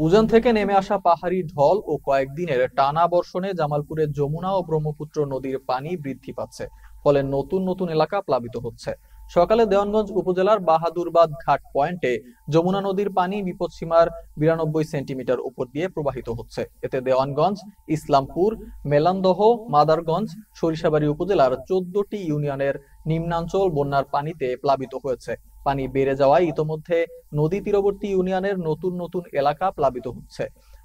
উজান থেকে নেমে আসা পাহাড়ি ঢল ও কয়েকদিনের টানা বর্ষণে জামালপুরের যমুনা ও ব্রহ্মপুত্র নদীর পানি বৃদ্ধি পাচ্ছে। ফলে নতুন নতুন এলাকা প্লাবিত হচ্ছে। সকালে দেওয়ানগঞ্জ উপজেলার বাহাদুরবাদ ঘাট পয়েন্টে যমুনা নদীর পানি বিপদসীমার 92 সেন্টিমিটার উপর দিয়ে প্রবাহিত হচ্ছে। এতে দেওয়ানগঞ্জ, ইসলামপুর, মেলান্দহ, মাদারগঞ্জ, সরিষাবাড়ী উপজেলার 14টি ইউনিয়নের নিম্নাঞ্চল বন্যার পানিতে প্লাবিত হয়েছে। পানি বেড়ে যাওয়ায় ইতোমধ্যে নদী তীরবর্তী ইউনিয়নের নতুন নতুন এলাকা প্লাবিত হচ্ছে।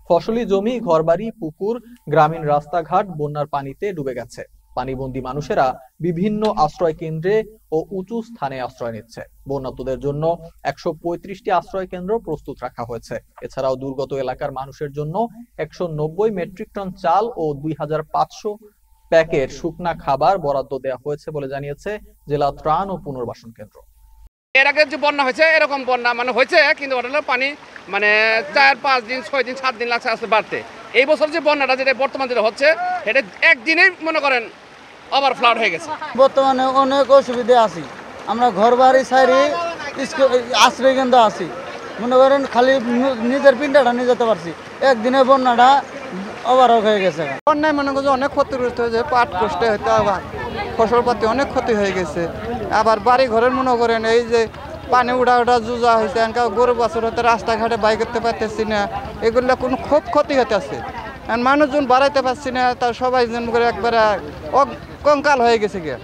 ফসলি জমি, ঘরবাড়ি, পুকুর, গ্রামীণ রাস্তাঘাট বন্যার পানিতে ডুবে গেছে। পানিবন্দী মানুষেরা বিভিন্ন আশ্রয় কেন্দ্রে ও উঁচু স্থানে আশ্রয় নিচ্ছে। বন্যার্তদের জন্য 135টি আশ্রয় কেন্দ্র প্রস্তুত রাখা হয়েছে। এছাড়াও দুর্গত এলাকার মানুষের জন্য 190 মেট্রিক টন চাল ও 2500 প্যাকেট শুকনা খাবার বরাদ্দ দেওয়া হয়েছে বলে জানিয়েছে জেলা ত্রাণ ও পুনর্বাসন কেন্দ্র। এর আগে যে বন্যা হয়েছে এরকম বন্যা হয়েছে, কিন্তু ওটার পানি 4-5 দিন 6 দিন 7 দিন লাগছে আসতে বাড়তে। এই বছর যে বন্যাটা যেটা বর্তমান যেটা হচ্ছে, এটা একদিনেই মনে করেন ওভার ফ্লাড হয়ে গেছে। বর্তমানে অনেক অসুবিধা আছি। আমরা ঘর বাড়ি সাইরি আশ্রয় কেন্দ্র আছি, মনে করেন খালি নিজের পিন্ডাটা নিয়ে যেতে পারছি। একদিনে বন্যাটা ওভার হয়ে গেছে। বন্যায় মনে করছে অনেক ক্ষতিগ্রস্ত হয়েছে, পাট কষ্টে হয়তো আবার ফসলপাতি অনেক ক্ষতি হয়ে গেছে। আবার বাড়ি ঘরের মনে করেন এই যে পানি উড়া জুজা হয়েছে, গরু বাছুর হয়তো রাস্তাঘাটে বাই করতে পারতেছি না, এগুলো কোনো খুব ক্ষতি হতেছে। মানুষজন বাড়াইতে পারছি না, তার সবাই যেন করে একবারে কঙ্কাল হয়ে গেছে গিয়া।